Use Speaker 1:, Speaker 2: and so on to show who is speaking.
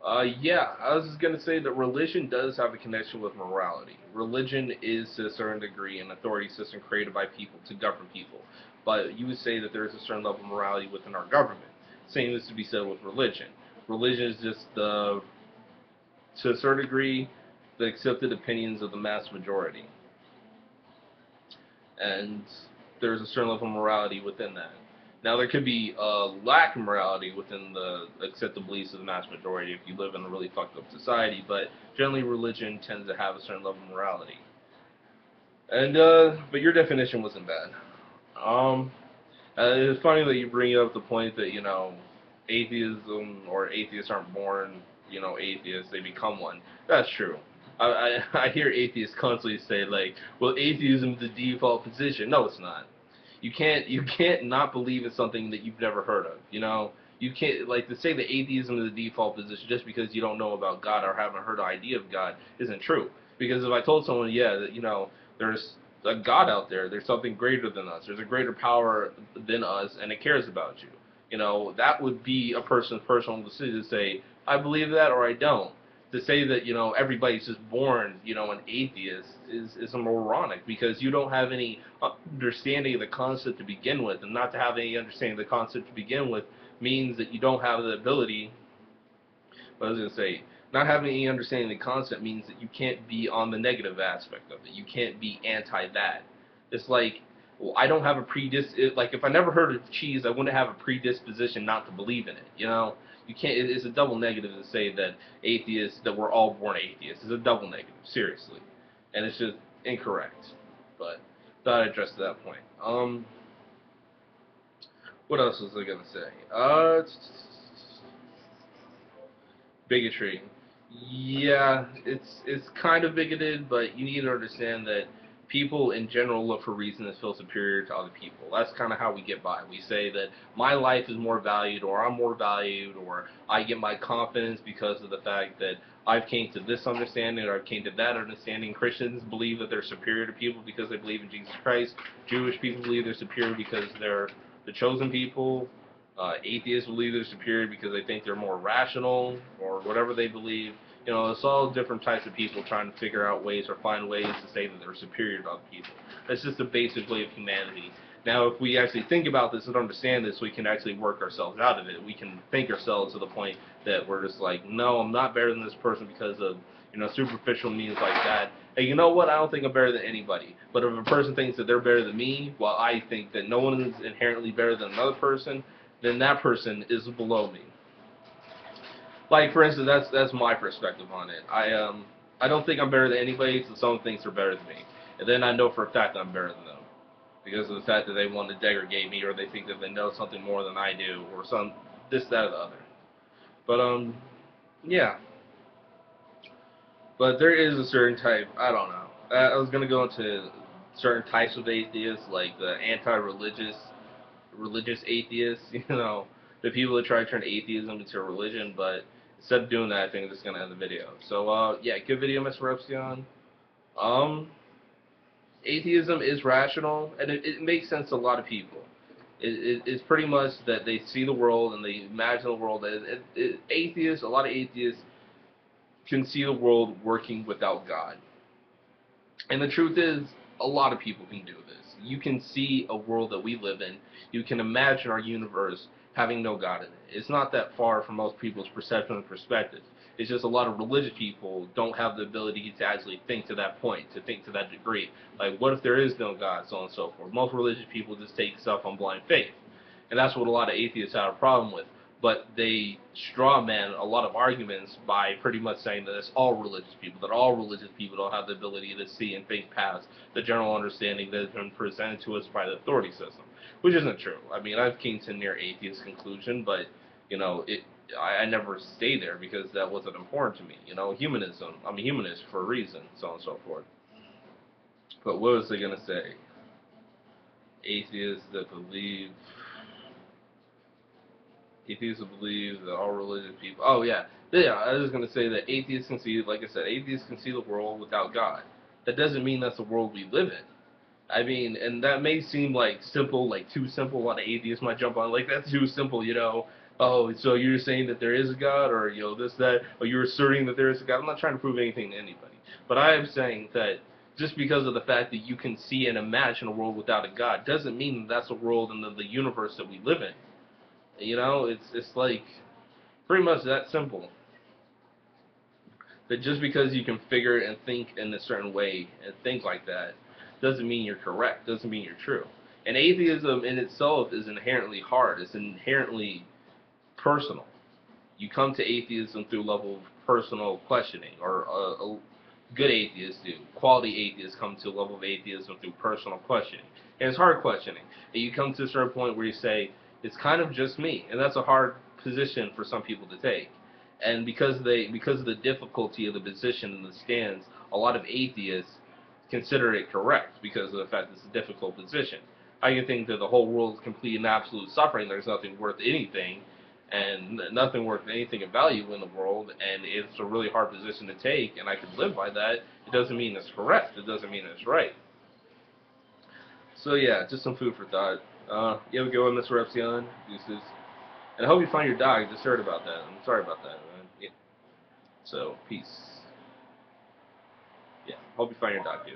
Speaker 1: Yeah, I was just gonna say that religion does have a connection with morality. Religion is, to a certain degree, an authority system created by people to govern people. But you would say that there is a certain level of morality within our government. Same is to be said with religion. Religion is just to a certain degree, the accepted opinions of the mass majority, and there's a certain level of morality within that. Now, there could be a lack of morality within the accepted beliefs of the mass majority if you live in a really fucked up society, but generally, religion tends to have a certain level of morality. And but your definition wasn't bad. Um, it's funny that you bring up the point that atheism or atheists aren't born atheists; they become one. That's true. I hear atheists constantly say like, well, atheism is the default position. No, it's not. You can't not believe in something that you've never heard of. You can't like to say that atheism is the default position just because you don't know about God or haven't heard the idea of God isn't true. Because if I told someone, yeah, that there's a God out there, there's something greater than us, there's a greater power than us, and it cares about you. That would be a person's personal decision to say, I believe that or I don't. To say that everybody's just born an atheist is moronic because you don't have any understanding of the concept to begin with, and not to have any understanding of the concept to begin with means that you don't have the ability. What I was going to say, not having any understanding of the concept means that you can't be on the negative aspect of it. You can't be anti that. It's like, well, I don't have a like if I never heard of cheese, I wouldn't have a predisposition not to believe in it. You can't. It's a double negative to say that atheists, that we're all born atheists. It's a double negative, seriously, and it's just incorrect. But thought I'd address that point. What else was I gonna say? Bigotry. Yeah, it's kind of bigoted, but you need to understand that people in general look for reasons to feel superior to other people. That's kind of how we get by. We say that my life is more valued, or I'm more valued, or I get my confidence because of the fact that I've came to this understanding or I've came to that understanding. Christians believe that they're superior to people because they believe in Jesus Christ. Jewish people believe they're superior because they're the chosen people. Atheists believe they're superior because they think they're more rational or whatever they believe. It's all different types of people trying to figure out ways or find ways to say that they're superior to other people. That's just a basic way of humanity. Now, if we actually think about this and understand this, we can actually work ourselves out of it. We can think ourselves to the point that we're just like, no, I'm not better than this person because of superficial means like that. And you know what? I don't think I'm better than anybody. But if a person thinks that they're better than me, while I think that no one is inherently better than another person, then that person is below me. Like for instance, that's my perspective on it. I don't think I'm better than anybody, so someone thinks they're better than me, and then I know for a fact that I'm better than them because of the fact that they want to degrade me or they think that they know something more than I do or some this that or the other. But yeah. But there is a certain type. I don't know. I was gonna go into certain types of atheists, like the religious atheists. The people that try to turn atheism into a religion. But instead of doing that, I think I'm just gonna end the video. So yeah, good video, Mr. Repsion. Um, Atheism is rational, and it makes sense to a lot of people. It's pretty much that they see the world and they imagine the world. Atheists, a lot of atheists can see the world working without God. And the truth is, a lot of people can do this. You can see a world that we live in. You can imagine our universe having no God in it. It's not that far from most people's perception and perspective. It's just a lot of religious people don't have the ability to actually think to that point, to think to that degree. Like, what if there is no God, so on and so forth. Most religious people just take stuff on blind faith. And that's what a lot of atheists have a problem with. But they straw man a lot of arguments by pretty much saying that it's all religious people, that all religious people don't have the ability to see and think past the general understanding that has been presented to us by the authority system, which isn't true. I mean, I've came to a near atheist conclusion, but I never stayed there because that wasn't important to me. Humanism. I'm a humanist for a reason, so on and so forth. But what was I gonna say? Atheists that believe Atheists believe that all religious people. Oh yeah. I was gonna say that atheists can see, like I said, atheists can see the world without God. That doesn't mean that's the world we live in. I mean, and that may seem like simple, like too simple. A lot of atheists might jump on, like that's too simple. Oh, so you're saying that there is a God, or this, that, or you're asserting that there is a God. I'm not trying to prove anything to anybody, but I am saying that just because of the fact that you can see and imagine a world without a God doesn't mean that that's a world in the universe that we live in. It's like pretty much that simple. That just because you can figure and think in a certain way and think like that doesn't mean you're correct, doesn't mean you're true. And atheism in itself is inherently hard. It's inherently personal. You come to atheism through a level of personal questioning, or a good atheists do. Quality atheists come to a level of atheism through personal questioning. And it's hard questioning. And you come to a certain point where you say, it's kind of just me. And that's a hard position for some people to take. And because of the difficulty of the position and the stance, a lot of atheists consider it correct because of the fact that it's a difficult position. I can think that the whole world is complete and absolute suffering. There's nothing worth anything, and nothing worth anything of value in the world, and it's a really hard position to take, and I could live by that. It doesn't mean it's correct. It doesn't mean it's right. So yeah, just some food for thought. You have a good one, Mr. Epsilon. Deuces. And I hope you find your dog. I just heard about that. I'm sorry about that, man. Yeah. So, peace. Yeah, hope you find your dog, dude.